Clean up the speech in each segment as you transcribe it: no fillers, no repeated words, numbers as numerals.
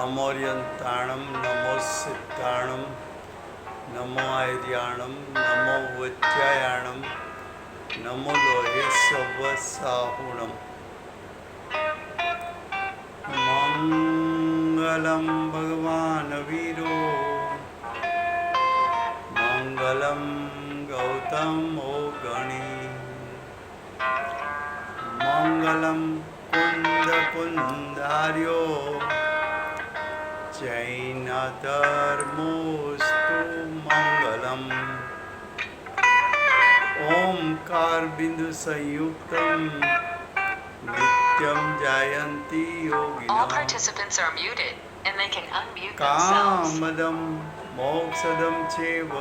नमोर्यन्ताणं नमो सिद्धाणं नमो आर्याणं नमो वज्रायाणं नमो लोहे सवसाहुणं मङ्गलं भगवान् वीरो मङ्गलं गौतमो गणी मङ्गलं कुन्दकुन्दार्यो जैनधर्मोऽस्तु मङ्गलम् ओंकार बिंदु संयुक्तं नित्यं जायन्ति योगिनः All participants are muted and they can unmute themselves. कामदं मोक्षदं चैव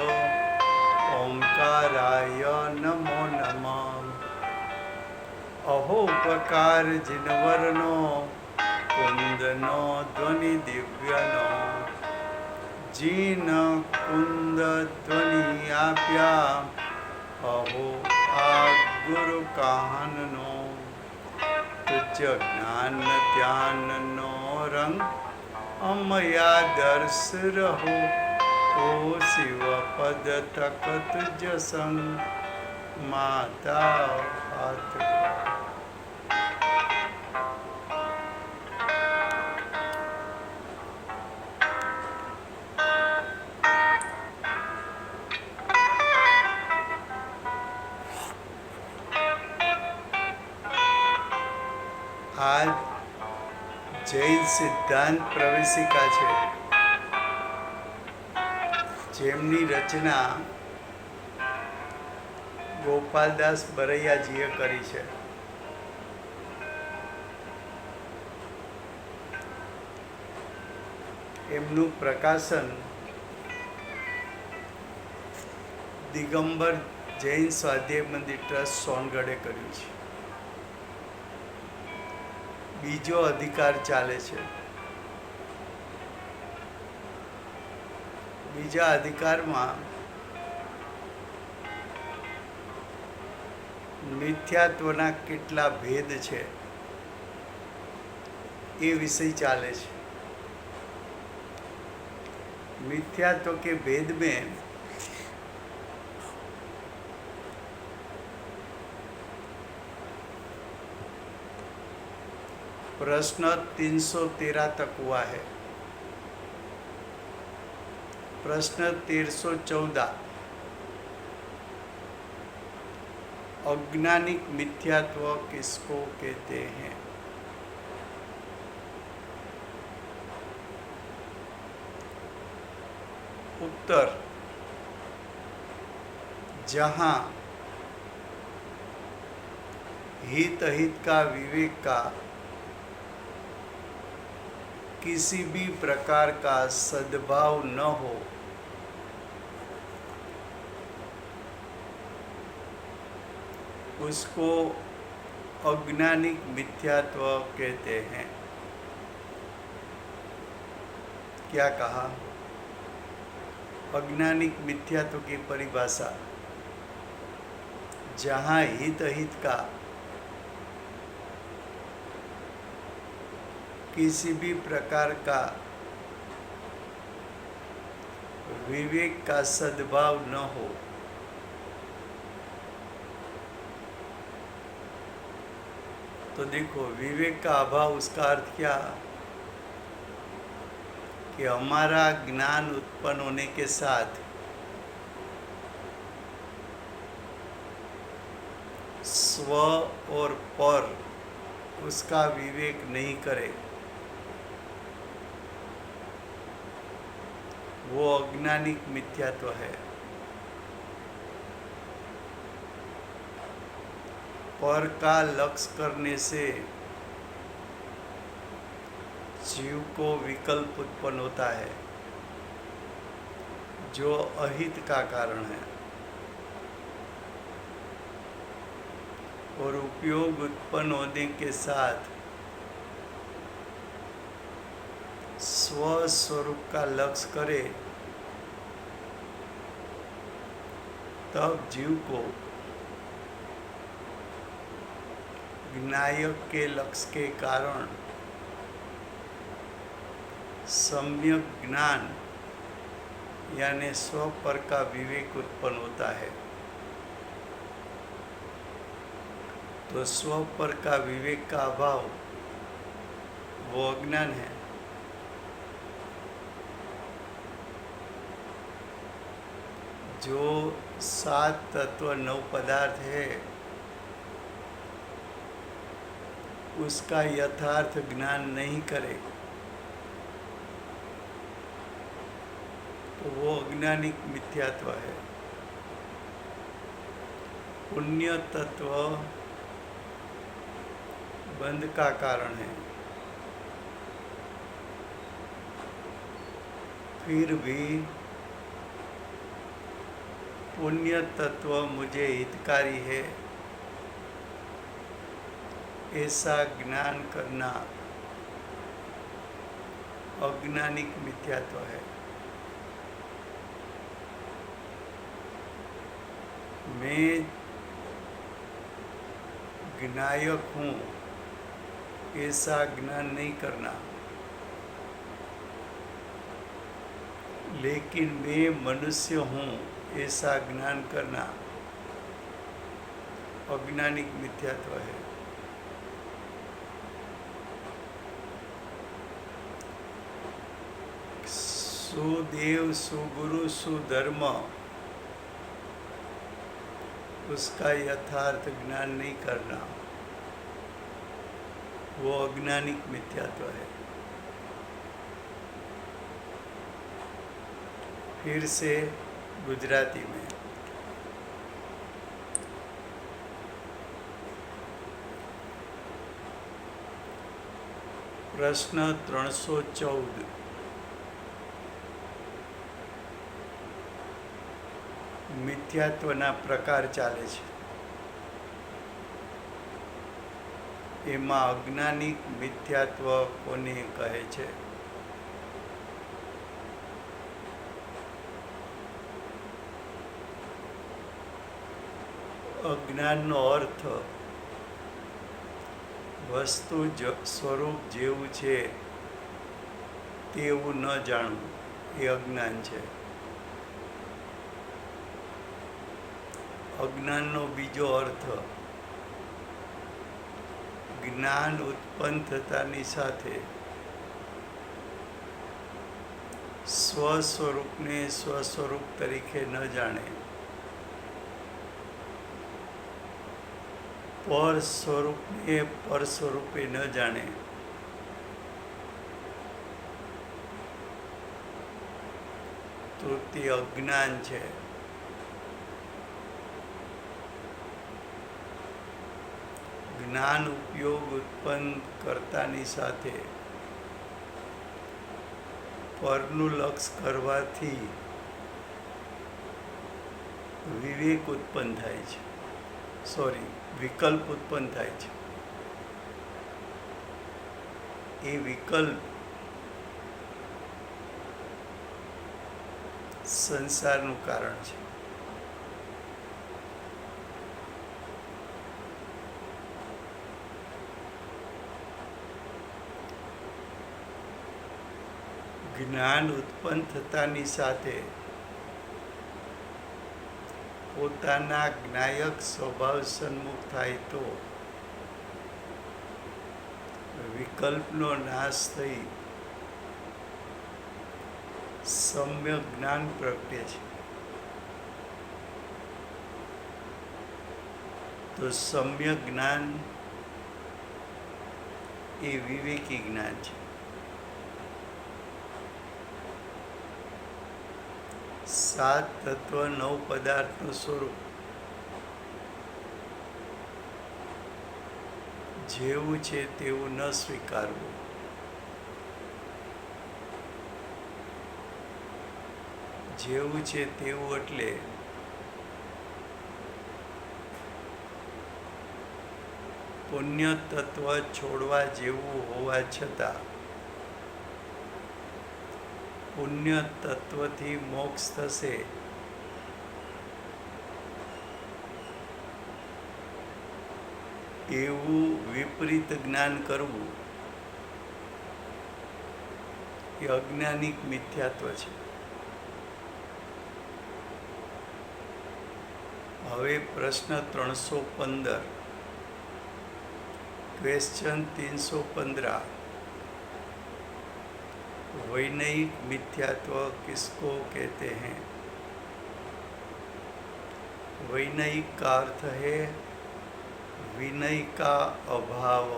ओंकाराय नमो नमः अहोपकार जिनवर्णो कुंदनो ध्वनि दिव्यनो जीन कुंद ध्वनि आप्या अहो आ गुरु काहननो तुझ ज्ञान ध्याननो रंग अमया दर्श रहो ओ शिव पद तक तुझ संग माता हाथ आज જૈન સિદ્ધાંત પ્રવેશિકા છે જેમની રચના ગોપાલદાસ બરૈયાજીએ કરી છે. એમનું પ્રકાશન દિગંબર જૈન સ્વાધ્યાય મંદિર ટ્રસ્ટ સોનગઢે કર્યું છે. બીજો અધિકાર ચાલે છે. બીજા અધિકારમાં મિથ્યાત્વના કેટલા ભેદ છે એ વિષય ચાલે છે. मिथ्यात्व के भेद में प्रश्न 313 तक हुआ है. प्रश्न 1314 अज्ञानिक मिथ्यात्व किसको कहते हैं? उत्तर जहाँ हित अहित का विवेक का किसी भी प्रकार का सद्भाव न हो उसको अज्ञानिक मिथ्यात्व कहते हैं. क्या कहा? अज्ञानिक मिथ्यात्व की परिभाषा जहाँ हित अहित का किसी भी प्रकार का विवेक का सद्भाव न हो तो देखो विवेक का अभाव उसका अर्थ क्या कि हमारा ज्ञान उत्पन्न होने के साथ स्व और पर उसका विवेक नहीं करे वो अज्ञानिक मिथ्यात्व है. पर का लक्ष्य करने से जीव को विकल्प उत्पन्न होता है जो अहित का कारण है और उपयोग उत्पन्न होने के साथ स्व स्वरूप का लक्ष्य करे तब जीव को विनायक के लक्ष्य के कारण सम्यक ज्ञान यानी स्व पर का विवेक उत्पन्न होता है। तो स्व पर का विवेक का अभाव वो अज्ञान है। जो 7 तत्व 9 पदार्थ है उसका यथार्थ ज्ञान नहीं करे तो वो अज्ञानिक मिथ्यात्व है। पुण्य तत्व बंध का कारण है, फिर भी पुण्य तत्व मुझे हितकारी है ऐसा ज्ञान करना अज्ञानिक मिथ्यात्व है। मैं ज्ञायक हूँ ऐसा ज्ञान नहीं करना, लेकिन मैं मनुष्य हूँ ऐसा ज्ञान करना अज्ञानिक मिथ्यात्व है। सुदेव सुगुरु सुधर्म उसका यथार्थ ज्ञान नहीं करना वो अज्ञानिक मिथ्यात्व है। फिर से गुजराती में प्रश्न 314 મિથ્યાત્વના પ્રકાર ચાલે છે। એમાં અજ્ઞાનિક મિથ્યાત્વ કોને કહે છે? અજ્ઞાનનો અર્થ વસ્તુ સ્વરૂપ જેવું છે તેવું ન જાણવું એ અજ્ઞાન છે। અજ્ઞાનનો બીજો અર્થ જ્ઞાન ઉત્પન્ન થતાની સાથે સ્વસ્વરૂપને સ્વસ્વરૂપ તરીકે ન જાણે, પર સ્વરૂપને પર સ્વરૂપે ન જાણે, તો તે અજ્ઞાન છે। જ્ઞાન ઉપયોગ ઉત્પન્ન કરતાની સાથે પરનું લક્ષ કરવાથી વિવેક ઉત્પન્ન થાય છે, વિકલ્પ ઉત્પન્ન થાય છે। એ વિકલ્પ સંસારનું કારણ છે। જ્ઞાન ઉત્પન્ન થતાની સાથે પોતાના જ્ઞાયક સ્વભાવ સન્મુખ થાય તો વિકલ્પનો નાશ થઈ સમ્યક જ્ઞાન પ્રગટે છે। તો સમ્યક જ્ઞાન એ વિવેકી જ્ઞાન છે। 7 તત્વ 9 પદાર્થનું સ્વરૂપ જેવું છે તેવું ન સ્વીકારવું, જેવું છે તેવું એટલે પુણ્ય તત્વ છોડવા જેવું હોવા છતાં પુણ્ય તત્વથી મોક્ષ થશે એવું વિપરીત જ્ઞાન કરવું એ અજ્ઞાનિક મિથ્યાત્વ છે. હવે પ્રશ્ન 315, क्वेश्चन 315, वैनयिक मिथ्यात्व किसको कहते हैं? वैनयिक का अर्थ है विनय का अभाव.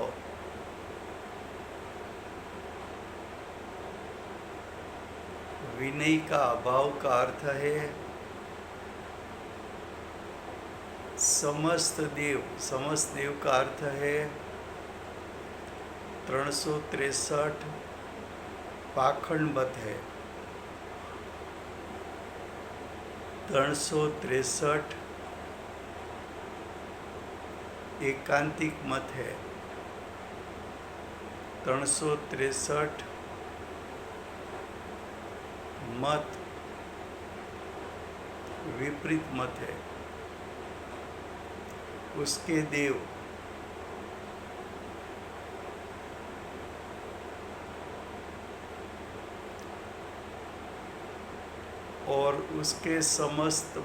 विनय का अभाव का अर्थ है समस्त देव का अर्थ है 363 पाखंड मत है. 363 एकांतिक मत है. 363 मत विपरीत मत है. उसके देव और उसके समस्त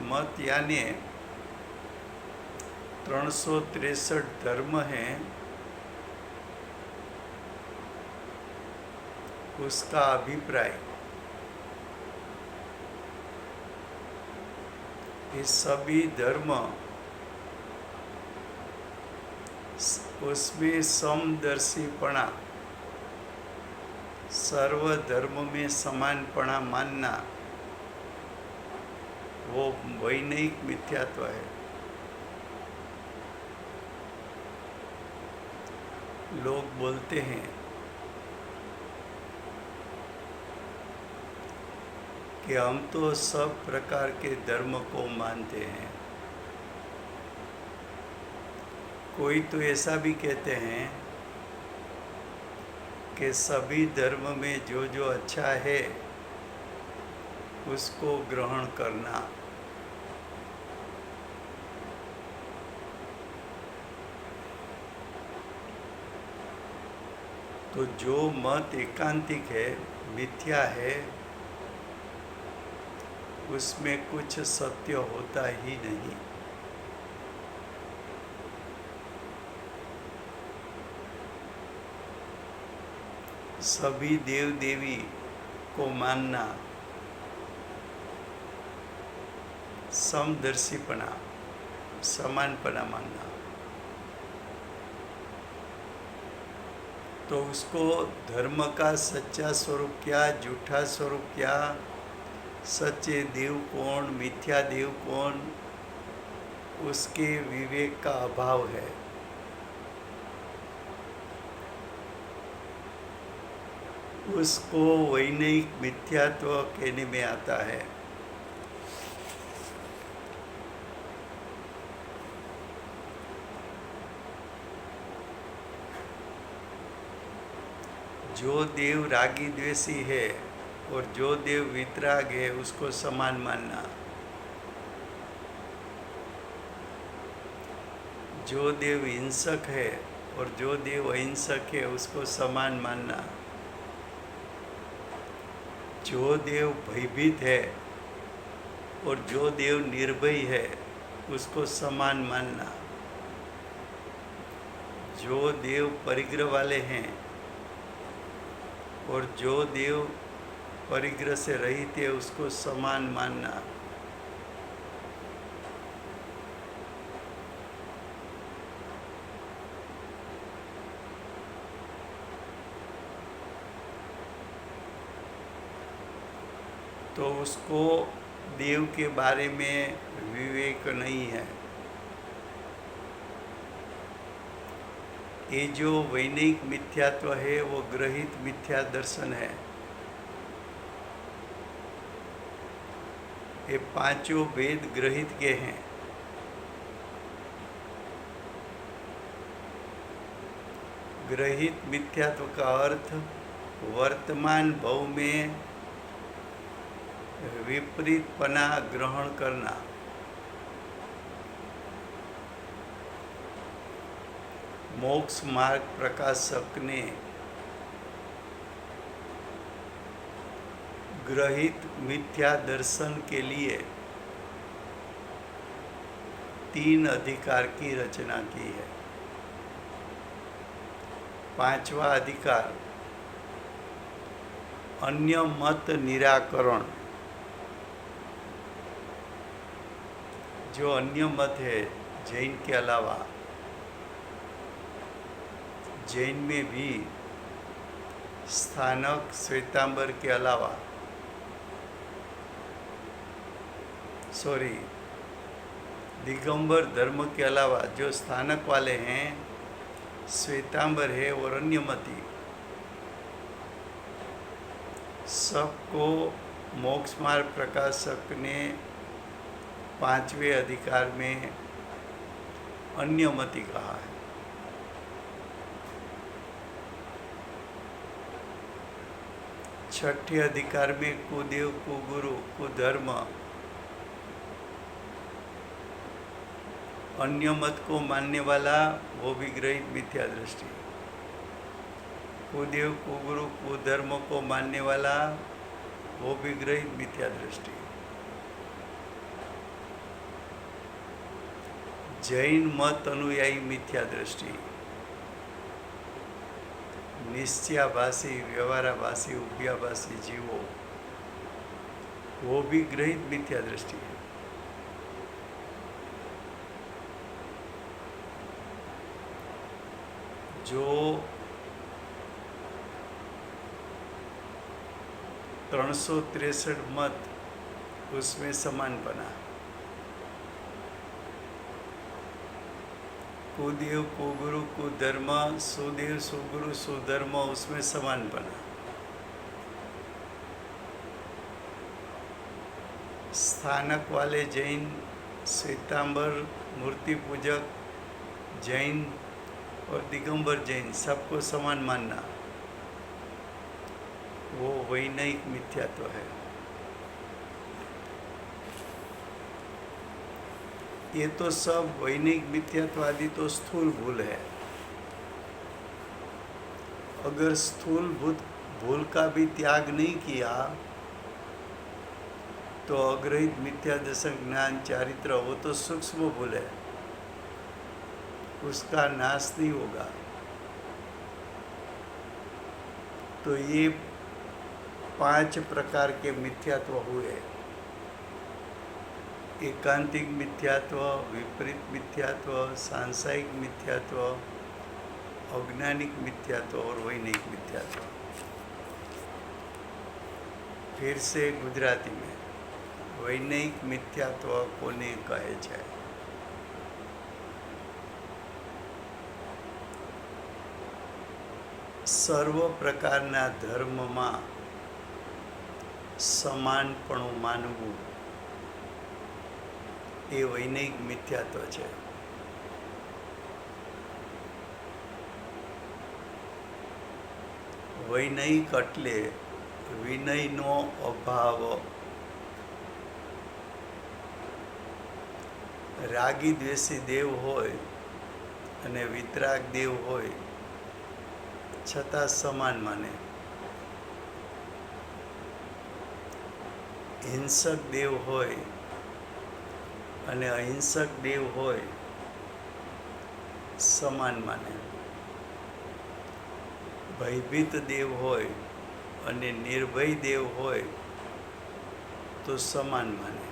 मत यानी 363 धर्म हैं, उसका अभिप्राय ये सभी धर्म उसमें समदर्शीपना, सर्व धर्म में समानपना मानना, वो वैनयिक मिथ्यात्व है. लोग बोलते हैं कि हम तो सब प्रकार के धर्म को मानते हैं. कोई तो ऐसा भी कहते हैं कि सभी धर्म में जो जो अच्छा है उसको ग्रहण करना. तो जो मत एकांतिक है, मिथ्या है, उसमें कुछ सत्य होता ही नहीं. सभी देव देवी को मानना, समदर्शीपना, समानपना मानना, तो उसको धर्म का सच्चा स्वरूप क्या, झूठा स्वरूप क्या, सच्चे देव कौन, मिथ्या देव कौन, उसके विवेक का अभाव है. उसको वैनयिक मिथ्यात्व कहने में आता है. जो देव रागी द्वेषी है और जो देव वितराग है उसको समान मानना. जो देव हिंसक है और जो देव अहिंसक है उसको समान मानना. जो देव भयभीत है और जो देव निर्भय है उसको समान मानना. जो देव परिग्रह वाले हैं और जो देव परिग्रह से रहित है उसको समान मानना. तो उसको देव के बारे में विवेक नहीं है. ये जो वैनयिक मिथ्यात्व है वो ग्रहित मिथ्या दर्शन है. ये पांचों वेद ग्रहित के हैं. ग्रहित मिथ्यात्व का अर्थ वर्तमान भव में विपरीतपना ग्रहण करना. मोक्ष मार्ग प्रकाशक ने ग्रहित मिथ्या दर्शन के लिए 3 अधिकार की रचना की है। 5वां अधिकार अन्य मत निराकरण। जो अन्य मत है जैन के अलावा, जैन में भी स्थानक श्वेतांबर के अलावा दिगंबर धर्म के अलावा जो स्थानक वाले हैं, श्वेतांबर है और अन्यमति, सबको मोक्ष मार्ग प्रकाशक ने 5वें अधिकार में अन्यमति कहा है। छठे अधिकार में कुदेव, कुगुरु, कुधर्म, अन्य मत को मानने वाला वो भी ग्रहित मिथ्या दृष्टि। कुदेव, कुगुरु, कुधर्म को मानने वाला वो भी ग्रहित मिथ्या दृष्टि। जैन मत अनुयायी मिथ्या दृष्टि। निश्चयाभासी, व्यवहाराभासी, उभयाभासी जीवो, वो भी ग्रहित मिथ्या दृष्टि है। जो 363 मत, उसमें समानपना। कुदेव, कुगुरु, कुधर्म, सुदेव, सुगुरु, सुधर्म, उसमें समानपना। स्थानक वाले जैन, श्वेतांबर, मूर्ति पूजक जैन और दिगंबर जैन, सबको समान मानना, वो वैनयिक मिथ्यात्व है। ये तो सब वैनयिक मिथ्यात्वादी तो स्थूल भूल है। अगर स्थूल भूल का भी त्याग नहीं किया तो अग्रहित मिथ्या दर्शन, ज्ञान, चारित्र, वो तो सूक्ष्म भूल है, उसका नाश नहीं होगा। तो ये 5 प्रकार के मिथ्यात्व हुए। एकांतिक मिथ्यात्व, विपरीत मिथ्यात्व, सांसायिक मिथ्यात्व, औज्ञानिक मिथ्यात्व और वैनयिक मिथ्यात्व। फिर से गुजराती में वैनयिक मिथ्यात्व कोने कहे છે? સર્વ પ્રકારના ધર્મમાં સમાનપણું માનવું એ વૈનયિક મિથ્યાત્વ છે. વૈનયિક એટલે વિનયનો અભાવ. રાગી દ્વેષી દેવ હોય અને વિતરાગ દેવ હોય છતાં સમાન માને. હિંસક દેવ હોય અને અહિંસક દેવ હોય સમાન માને. ભયભીત દેવ હોય અને નિર્ભય દેવ હોય તો સમાન માને.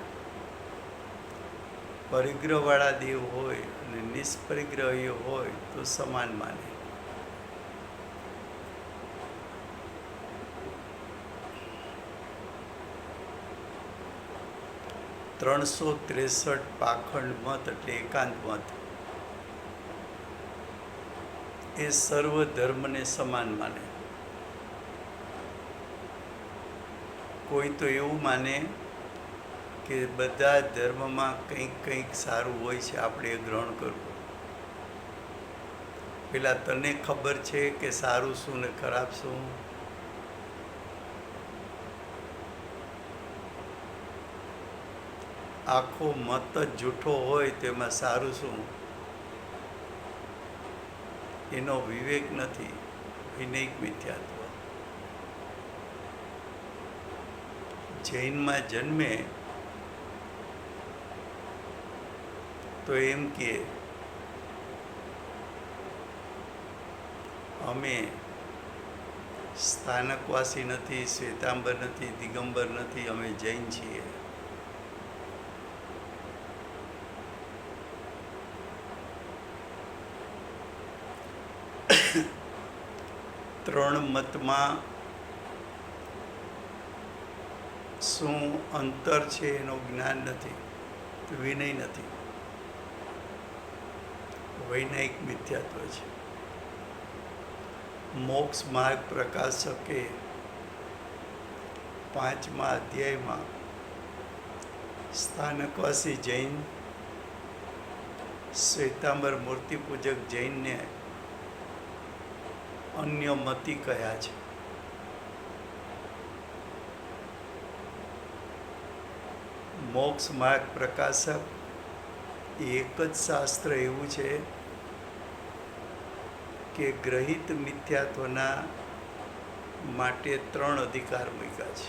પરિગ્રહવાળા દેવ હોય અને નિષ્પરિગ્રહી હોય તો સમાન માને. ત્રણસો 63 પાખંડ મત એટલે એકાંત મત એ સર્વ ધર્મને સમાન માને. કોઈ તો એવું માને કે બધા ધર્મમાં કંઈક કંઈક સારું હોય છે, આપણે એ ગ્રહણ કરવું. પેલા તને ખબર છે કે સારું શું ને ખરાબ શું? આખો મત જ જૂઠો હોય તો એમાં સારું શું? એનો વિવેક નથી, વિનયિક મિથ્યાત્વ. જૈનમાં જન્મે તો એમ કે અમે સ્થાનકવાસી નથી, શ્વેતાંબર નથી, દિગંબર નથી, અમે જૈન છીએ. ત્રણ મતમાં શું અંતર છે એનું જ્ઞાન નથી, વિનય નથી, વૈનયિક મિથ્યાત્વ છે. મોક્ષ માર્ગ પ્રકાશકે 5મા અધ્યાયમાં સ્થાનકવાસી જૈન, શ્વેતાંબર મૂર્તિ પૂજક જૈનને અન્ય મતી કહ્યા છે. મોક્ષ માર્ગ પ્રકાશક એ એક જ શાસ્ત્ર એવું છે કે ગ્રહિત મિથ્યાત્વના માટે 3 અધિકાર મૂક્યા છે: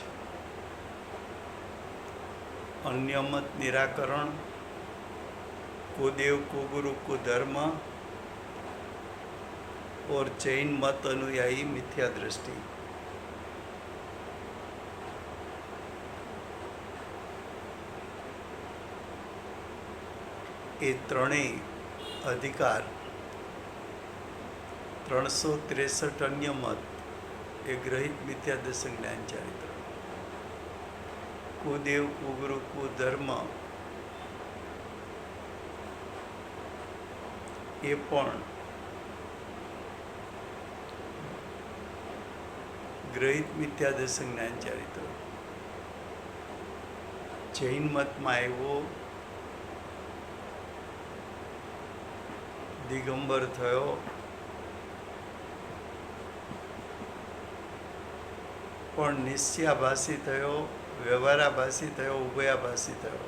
અન્ય મત નિરાકરણ, કુદેવ કુગુરુ કુધર્મ और जैन मत अनुयायी मिथ्या दृष्टि. એ ત્રણેય અધિકાર 363 અન્ય મત એ ગ્રહિત મિથ્યા દર્શન જ્ઞાન ચારિત્ર, કુદેવ કુગુરુ કુધર્મ એ પણ ગ્રહિત મિથ્યા દર્શન જ્ઞાન ચારિત્ર. જૈન મતમાં આવ્યો, દિગંબર થયો, પણ નિશ્ચયાભાસી થયો, વ્યવહારાભાસી થયો, ઉભયાભાસી થયો,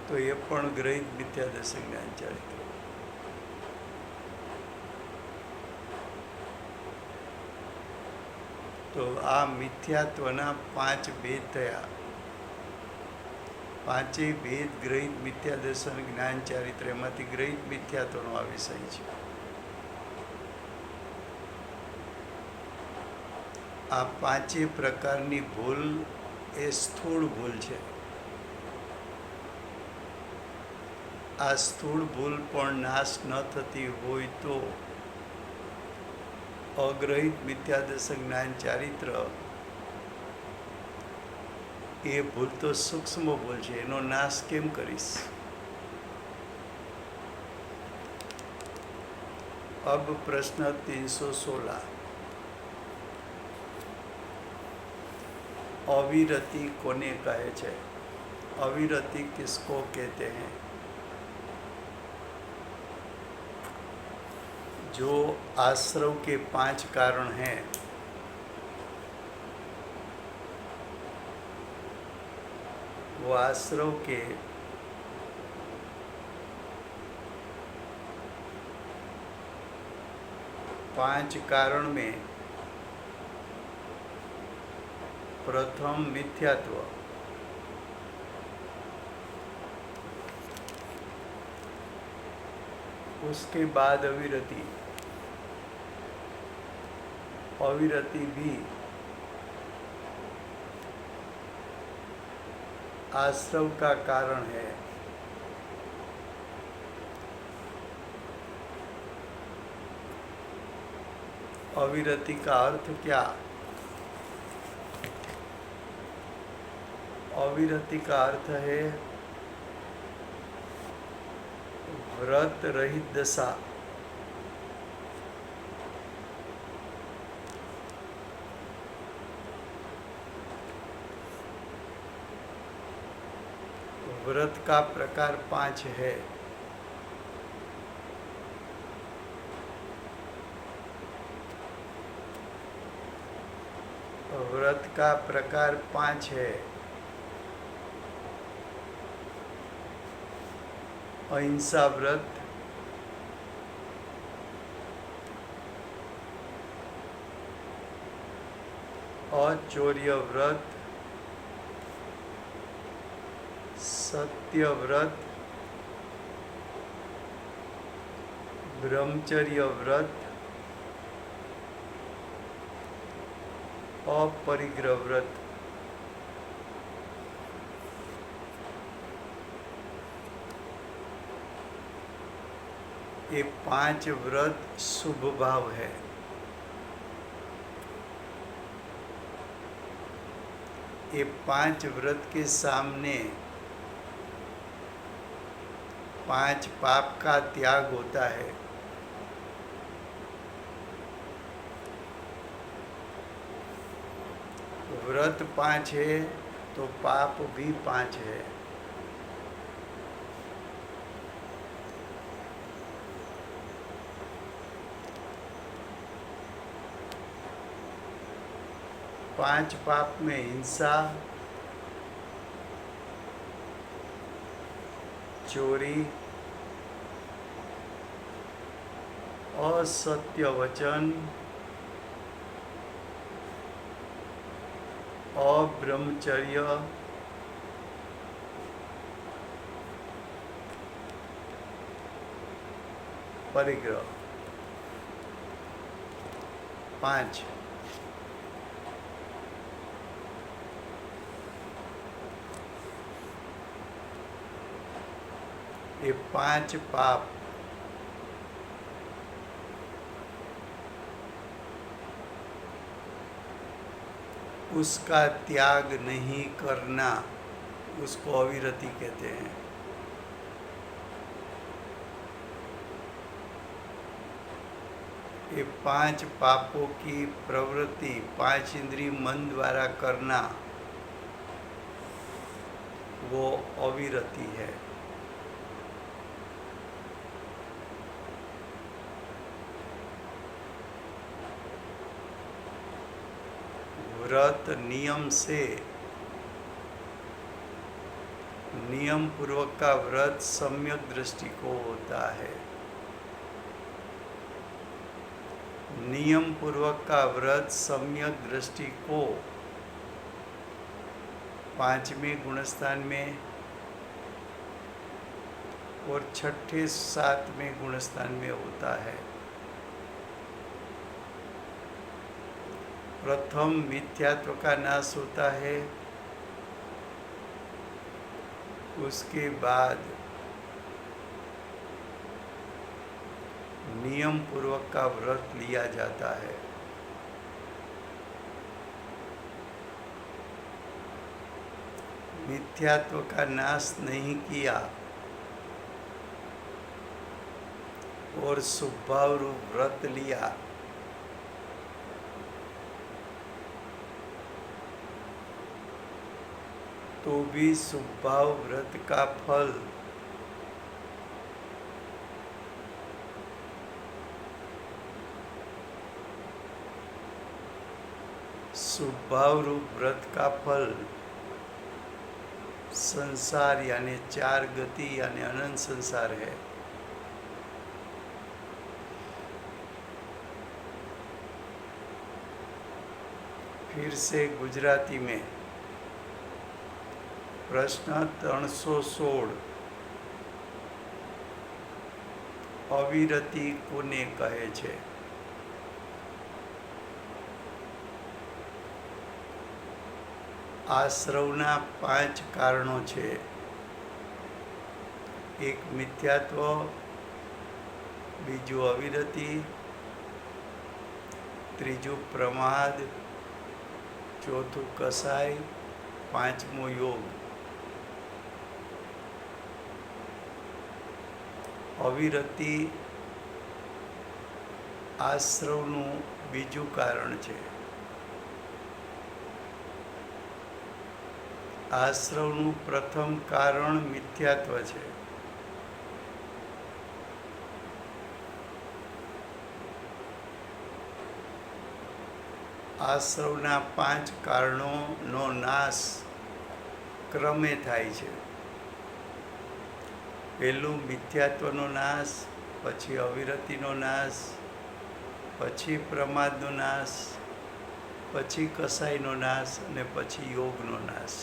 તો એ પણ ગ્રહિત મિથ્યા દર્શન જ્ઞાન ચારિત્ર. તો આ મિથ્યાત્વના 5 ભેદ થયા. 5 ભેદ ગ્રહિત મિથ્યા દર્શન જ્ઞાન ચારિત્ર, એમાંથી ગ્રહિત મિથ્યાત્વનો આ વિષય છે. આ 5 પ્રકારની ભૂલ એ સ્થૂળ ભૂલ છે. આ સ્થૂળ ભૂલ પણ નાશ ન થતી હોય તો અગ્રહિત મિથ્યા દર્શન જ્ઞાન ચારિત્ર એ ભૂલ તો સૂક્ષ્મ ભૂલ છે, એનો નાશ કેમ કરીશ? अब प्रश्न 316. अविरति कोने कहे छे? अविरति किसको कहते हैं? जो आश्रव के 5 कारण हैं, वो आश्रव के पांच कारण में प्रथम मिथ्यात्व, उसके बाद अविरति, अविरति भी आश्रव का कारण है। अविरति का अर्थ क्या? अविरति का अर्थ है व्रत रहित दशा। व्रत का प्रकार 5 है। व्रत का प्रकार 5 है। अहिंसा व्रत, अचौर्य व्रत, સત્યવ્રત, બ્રહ્મચર્ય વ્રત, અપરિગ્રહ વ્રત. ये 5 व्रत शुभ भाव है. ये 5 व्रत के सामने 5 पाप का त्याग होता है. व्रत 5 है तो पाप भी 5 है. पांच पाप में हिंसा, चोरी, असत्य वचन, अब्रह्मचर्य, परिग्रह. 5. ये 5 पाप उसका त्याग नहीं करना, उसको अविरति कहते हैं. ये 5 पापों की प्रवृत्ति 5 इंद्रिय मन द्वारा करना वो अविरति है. व्रत नियम से, नियम पूर्वक का व्रत सम्यक दृष्टि को होता है. नियम पूर्वक का व्रत सम्यक दृष्टि को 5वें गुणस्थान में और 6ठे 7वें गुणस्थान में होता है. प्रथम मिथ्यात्व का नाश होता है, उसके बाद नियम पूर्वक का व्रत लिया जाता है. मिथ्यात्व का नाश नहीं किया और शुभभाव रूप व्रत लिया तो भी शुभभाव व्रत का फल शुभभाव रूप व्रत का फल संसार यानी 4 गति यानी अनंत संसार है. फिर से गुजराती में प्रश्न 316 અવિરતિ કોને કહે છે? આશ્રવના 5 કારણો છે. એક મિથ્યાત્વ, બીજું અવિરતિ, ત્રીજું પ્રમાદ, ચોથું કસાય, પાંચમો યોગ. અવિરતિ આશ્રવનું બીજું કારણ છે. આશ્રવનું પ્રથમ કારણ મિથ્યાત્વ છે. આશ્રવના 5 કારણોનો નાશ ક્રમે થાય છે. પહેલું મિથ્યાત્વનો નાશ, પછી અવિરતિનો નાશ, પછી પ્રમાદનો નાશ, પછી કસાયનો નાશ અને પછી યોગનો નાશ.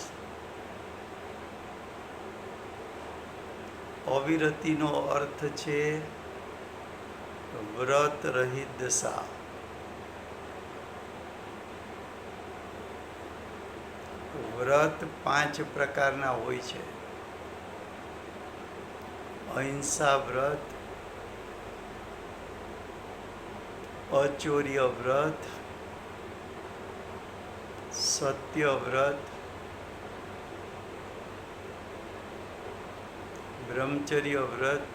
અવિરતિનો અર્થ છે વ્રત રહિત દશા. વ્રત 5 પ્રકારના હોય છે. અહિંસા વ્રત, અચૌર્ય વ્રત, સત્ય વ્રત, બ્રહ્મચર્ય વ્રત,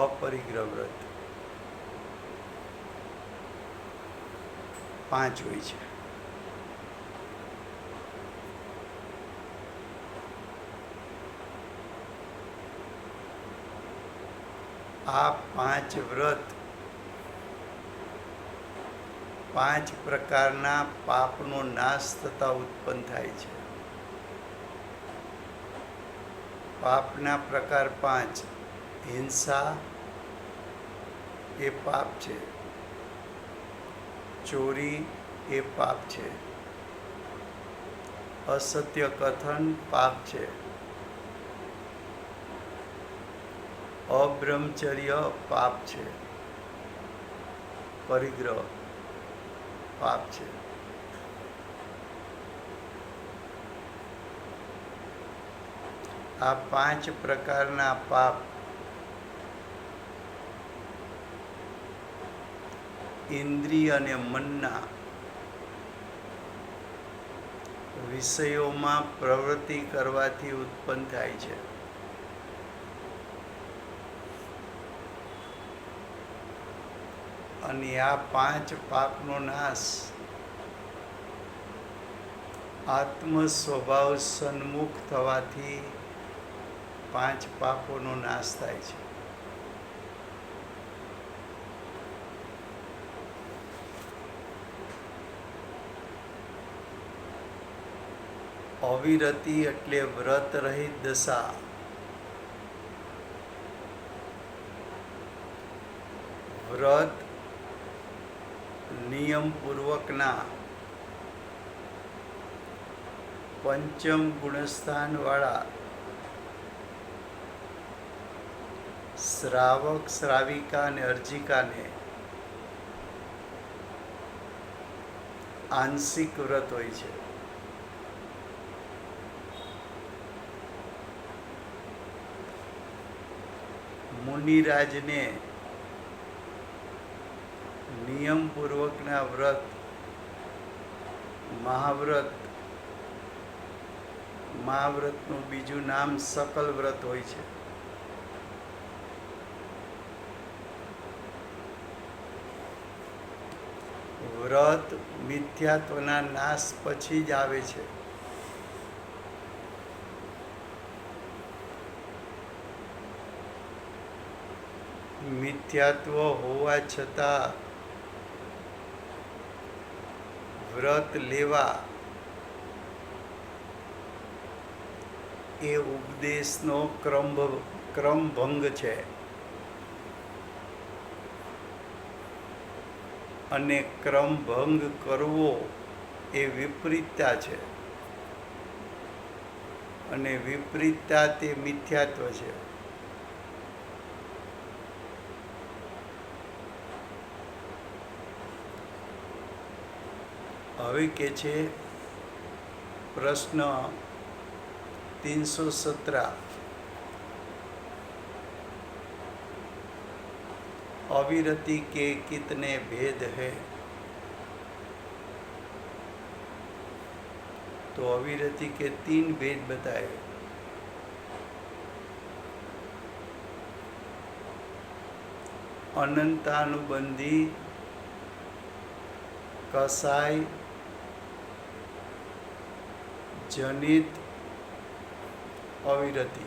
અપરિગ્રહ વ્રત. 5 હોય છે. આ 5 વ્રત 5 પ્રકારના પાપનો નાશ થતા ઉત્પન્ન થાય છે. પાપના પ્રકાર 5. હિંસા એ પાપ છે. ચોરી એ પાપ છે. અસત્ય કથન પાપ છે. અબ્રહ્મચર્ય પાપ છે. પરિગ્રહ પાપ છે. આ 5 પ્રકારના પાપ ઇન્દ્રિય અને મનના વિષયોમાં પ્રવૃત્તિ કરવાથી ઉત્પન્ન થાય છે. અને આ 5 પાપનો નાશ આત્મ સ્વભાવ સન્મુખ થવાથી 5 પાપોનો નાશ થાય છે. અવિરતિ એટલે વ્રત રહિત દશા. વ્રત નિયમપૂર્વકના પંચમ ગુણસ્થાનવાળા શ્રાવક શ્રાવિકા અને અર્જિકાને આંશિક વ્રત હોય છે. મુનિરાજને નિયમપૂર્વકના વ્રત મહાવ્રતનું બીજું નામ સકલ વ્રત હોય છે. વ્રત મિથ્યાત્વના નાશ પછી જ આવે છે. મિથ્યાત્વ હોવા છતાં વ્રત લેવા એ ઉપદેશનો ક્રમભંગ છે. અને ક્રમભંગ કરવો એ વિપરીતતા છે. અને વિપરીતતા તે મિથ્યાત્વ છે. હવે કે છે પ્રશ્ન 317. अविरति के कितने भेद है? तो अविरति के 3 भेद बताए. अनंतानुबंधी, कसाय जनित अविरति.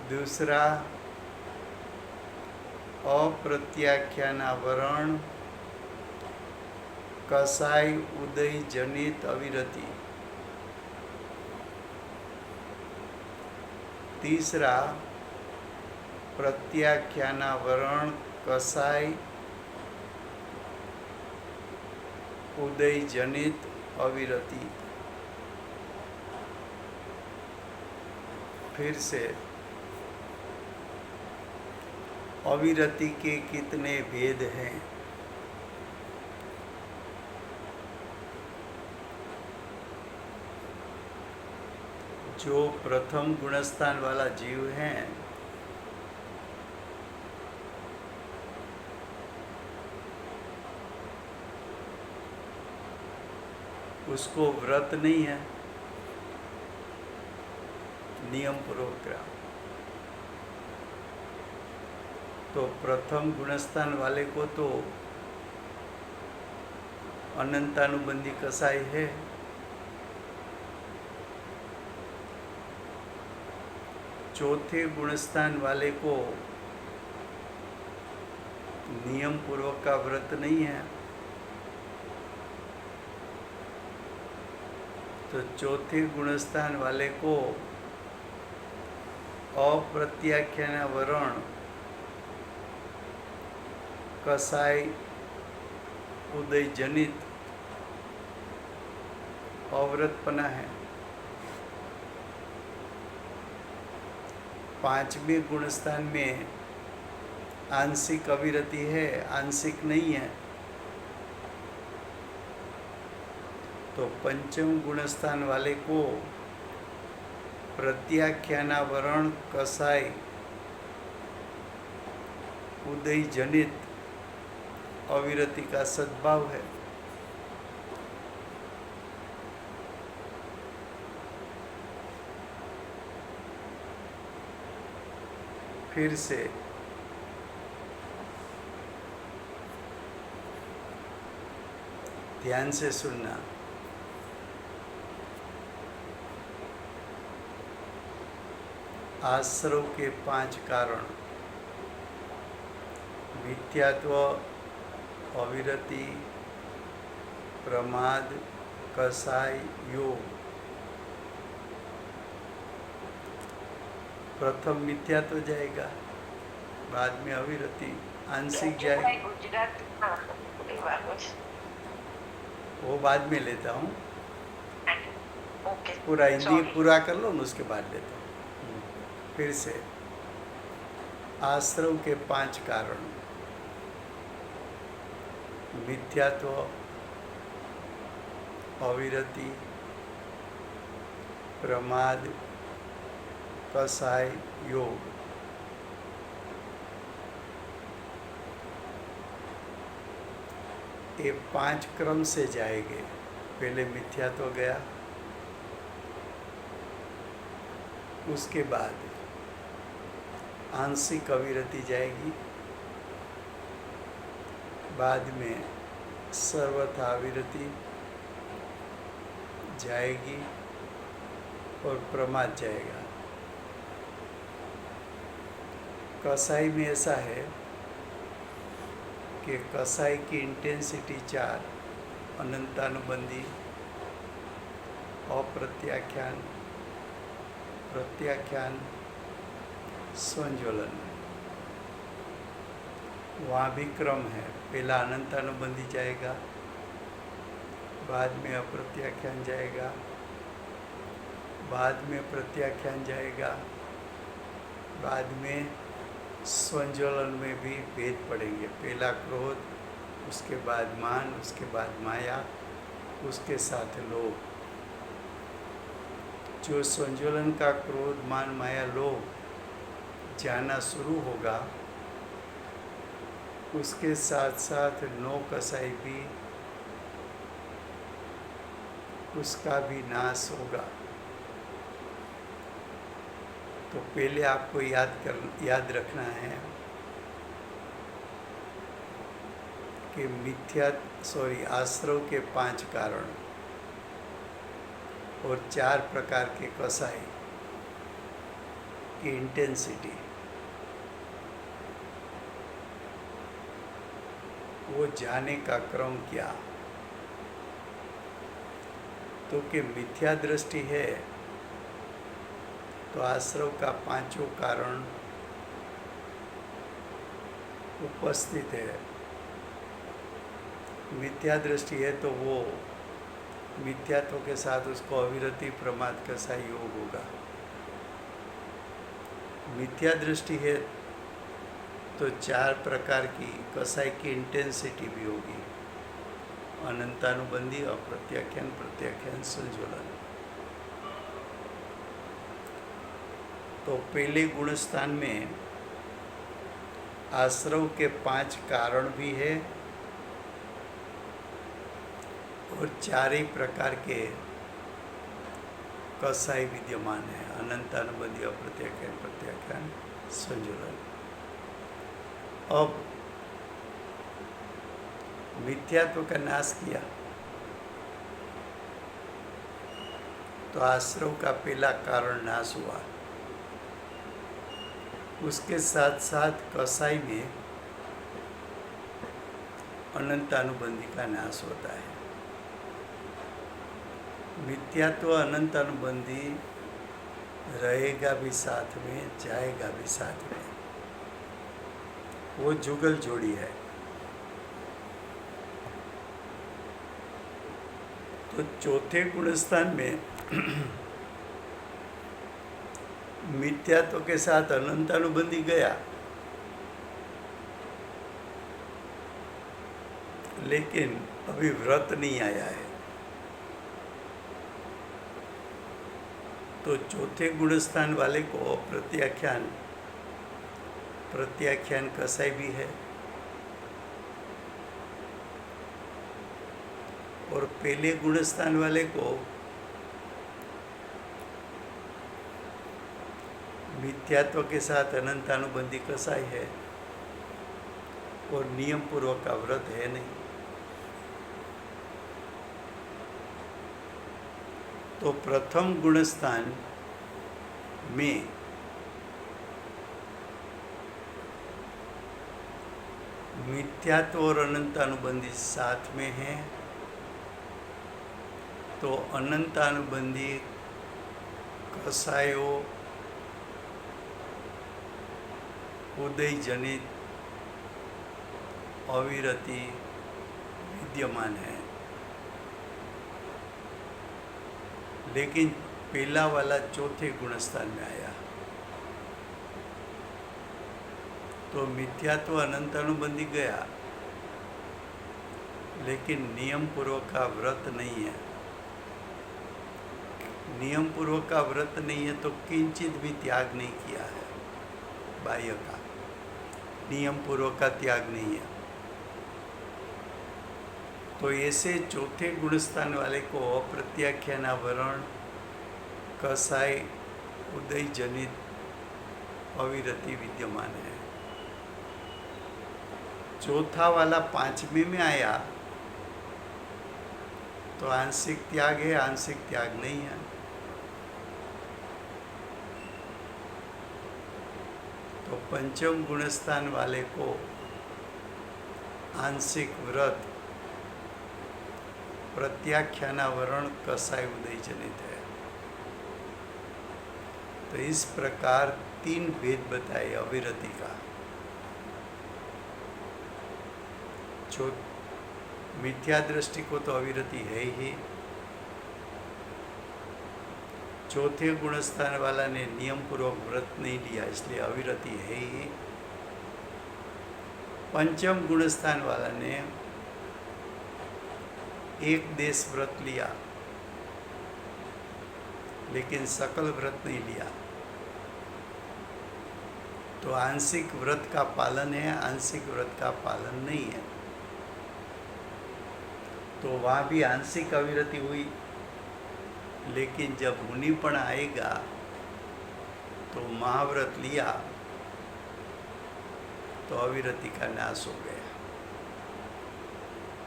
दूसरा अप्रत्याख्यानावरण कसाय उदय जनित अविरति. तीसरा प्रत्याख्यानावरण कसाय उदय जनित अविरति। फिर से, अविरति के कितने भेद हैं? जो प्रथम गुणस्थान वाला जीव है उसको व्रत नहीं है, नियम पूर्वक। तो प्रथम गुणस्थान वाले को तो अनंतानुबंधी कसाई है। चौथे गुणस्थान वाले को नियम पूर्वक का व्रत नहीं है। तो चौथे गुणस्थान वाले को अप्रत्याख्यान वर्ण कसाई उदय जनित अव्रतपना है। पांचवें गुणस्थान में आंशिक अविरति है, आंशिक नहीं है। तो पंचम गुणस्थान वाले को प्रत्याख्यानावरण कसाई उदय जनित अविरति का सद्भाव है। फिर से, ध्यान से सुनना। आश्रव के 5 कारण, मिथ्यात्व, अविरति, प्रमाद, कसाई, योग। प्रथम मिथ्यात्व जाएगा, बाद में अविरति, आंशिक जाएगा। वो बाद में लेता हूँ, पूरा हिंदी पूरा कर लो ना, उसके बाद लेता हूँ। फिर से, आश्रव के 5 कारण, मिथ्यात्व, अविरति, प्रमाद, कसाई, योग। ये 5 क्रम से जाएंगे। पहले मिथ्यात्व गया, उसके बाद आंशिक अविरति जाएगी, बाद में सर्वथा अविरति जाएगी और प्रमाद जाएगा। कसाई में ऐसा है कि कसाई की इंटेंसिटी 4, अनंतानुबंधी, अप्रत्याख्यान, प्रत्याख्यान, संज्वलन। वहाँ भी क्रम है, पहला अनंतानुबंधी जाएगा, बाद में अप्रत्याख्यान जाएगा, बाद में प्रत्याख्यान जाएगा, बाद में संज्वलन में भी भेद पड़ेंगे। पहला क्रोध, उसके बाद मान, उसके बाद माया, उसके साथ लोभ। जो संज्वलन का क्रोध, मान, माया, लोभ जाना शुरू होगा, उसके साथ साथ 9 कसाई भी, उसका भी नाश होगा। तो पहले आपको याद रखना है कि आश्रव के 5 कारण और 4 प्रकार के कसाई की इंटेंसिटी, वो जाने का क्रम क्या। तो कि मिथ्या दृष्टि है तो आश्रव का 5 कारण उपस्थित है। मिथ्या दृष्टि है तो वो मिथ्यात्व के साथ उसको अविरति प्रमाद कसाई योग होगा। मिथ्या दृष्टि है तो 4 प्रकार की कसाई की इंटेंसिटी भी होगी, अनंतानुबंधी, अप्रत्याख्यान, प्रत्याख्यान, संज्वलन। तो पहले गुण स्थान में आश्रव के 5 कारण भी है और 4 ही प्रकार के कसाई विद्यमान है, अनंतानुबंधी, अप्रत्याख्यान, प्रत्याख्यान, संज्वलन। अब मिथ्यात्व का नाश किया तो आश्रव का पहला कारण नाश हुआ। उसके साथ साथ कसाई में अनंतानुबंधी का नाश होता है। मिथ्यात्व अनंतानुबंधी रहेगा भी साथ में, जाएगा भी साथ में, वो जुगल जोड़ी है। तो चौथे गुणस्थान में मिथ्यात्व के साथ अनंतानुबंधी गया, लेकिन अभी व्रत नहीं आया है। तो चौथे गुणस्थान वाले को प्रत्याख्यान, प्रत्याख्यान कसाई भी है, और पहले गुणस्थान वाले को मिथ्यात्व के साथ अनंतानुबंधी कसाई है और नियम पूर्वक का व्रत है नहीं। तो प्रथम गुणस्थान में मिथ्यात्व और अनंतानुबंधी साथ में है, तो अनंतानुबंधी कसायों उदय जनित अविरति विद्यमान है। लेकिन पहला वाला चौथे गुणस्थान में आया तो मिथ्यात्व अनंतानुबंधी गया, लेकिन नियम पूर्वक का व्रत नहीं है। नियम पूर्वक का व्रत नहीं है तो किंचित भी त्याग नहीं किया है, बाह्य का नियम पूर्वक का त्याग नहीं है। तो ऐसे चौथे गुणस्थान वाले को अप्रत्याख्यानावरण कसाई उदय जनित अविरति विद्यमान है। चौथा वाला 5वें में आया तो आंशिक त्याग है, आंशिक त्याग नहीं है। तो पंचम गुणस्थान वाले को आंशिक व्रत प्रत्याख्यानावरण कसाई उदय जनित है। तो इस प्रकार 3 भेद बताए अविरति का। जो मिथ्या दृष्टि को तो अविरति है ही, चौथे गुणस्थान वाला ने नियम पूर्वक व्रत नहीं लिया इसलिए अविरति है ही। पंचम गुणस्थान वाला ने एक देश व्रत लिया लेकिन सकल व्रत नहीं लिया, तो आंशिक व्रत का पालन है, आंशिक व्रत का पालन नहीं है। तो वहाँ भी आंशिक अविरति हुई, लेकिन जब मुनिपण आएगा तो महाव्रत लिया तो अविरति का नाश हो गया।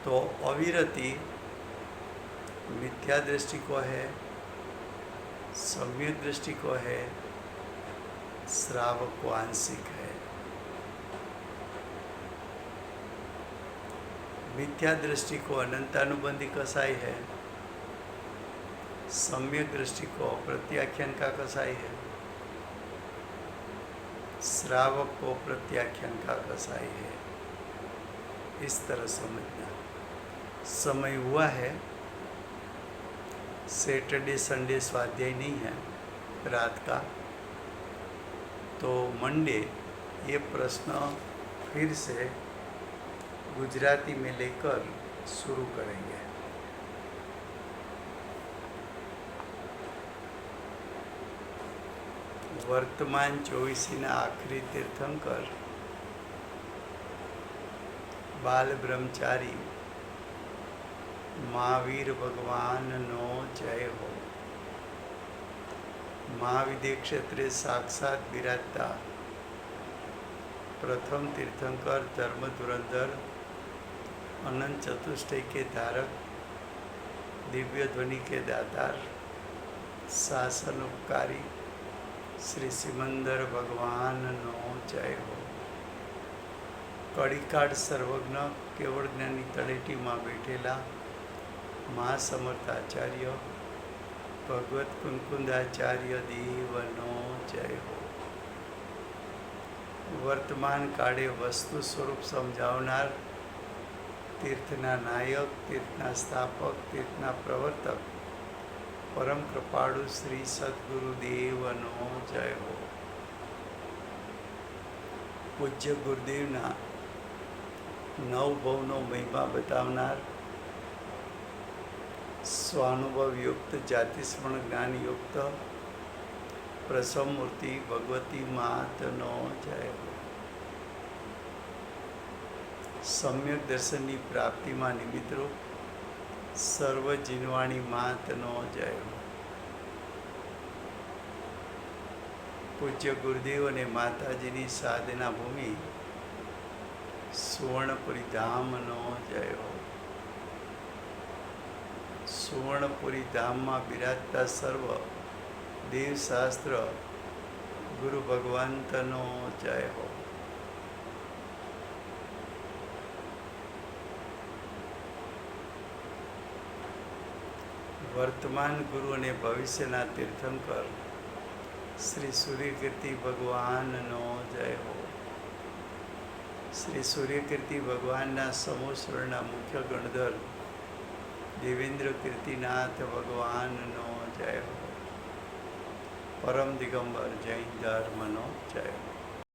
तो अविरति मिथ्या दृष्टि को है, सम्यक दृष्टि को है, श्रावक को आंशिक है। मिथ्या दृष्टि को अनंतानुबंधी कसाई है, सम्यक दृष्टि को प्रत्याख्यान का कसाई है, श्रावक को प्रत्याख्यान का कसाई है। इस तरह समझना। समय हुआ है, सैटरडे संडे स्वाध्याय नहीं है रात का, तो मंडे ये प्रश्न फिर से गुजराती में लेकर शुरू करेंगे। वर्तमान 24 आखिरी तीर्थंकर बाल ब्रह्मचारी महावीर भगवान नो जय हो। महाविद्य क्षेत्रे साक्षात बिराजता प्रथम तीर्थंकर धर्म धुरंधर अनंत चतुष्टय के धारक दिव्य ध्वनि के दातार शासन उपकारी श्री सिमंदर भगवान नो जय हो। कड़ीकाठ सर्वज्ञ केवल ज्ञानी तळेटी में बैठेला महासमर्थाचार्य भगवत कुंकुंदाचार्य देवनो जय हो। वर्तमान काळे वस्तु स्वरूप समजावनार तीर्थना नायक, तीर्थना स्थापक, तीर्थना प्रवर्तक परम कृपाळु श्री सद्गुरुदेवनो जय हो। पूज्य गुरुदेवना नव भवनो महिमा बतावनार स्वानुभव युक्त जाति स्मरण ज्ञान युक्त प्रसव मूर्ति भगवती मातनो जय हो। सम्यक दर्शन की प्राप्ति में निमित्त रूप सर्व जीनवाणी मातनो जय हो। पूज्य गुरुदेव ने माताजी की साधना भूमि सुवर्णपुरी धाम नो जय हो। सुवर्णपुरी धाम में बिराजता सर्व देवशास्त्र गुरु भगवंतनो जय हो। वर्तमान गुरु ने भविष्यना तीर्थंकर श्री सूर्यकीर्ति भगवान नो जय हो। श्री सूर्यकीर्ति भगवान समूह स्वर्ण मुख्य गणधर देवेंद्र कीर्तिनाथ भगवान नो जय हो। परम दिगंबर जैन धर्म नो जय हो।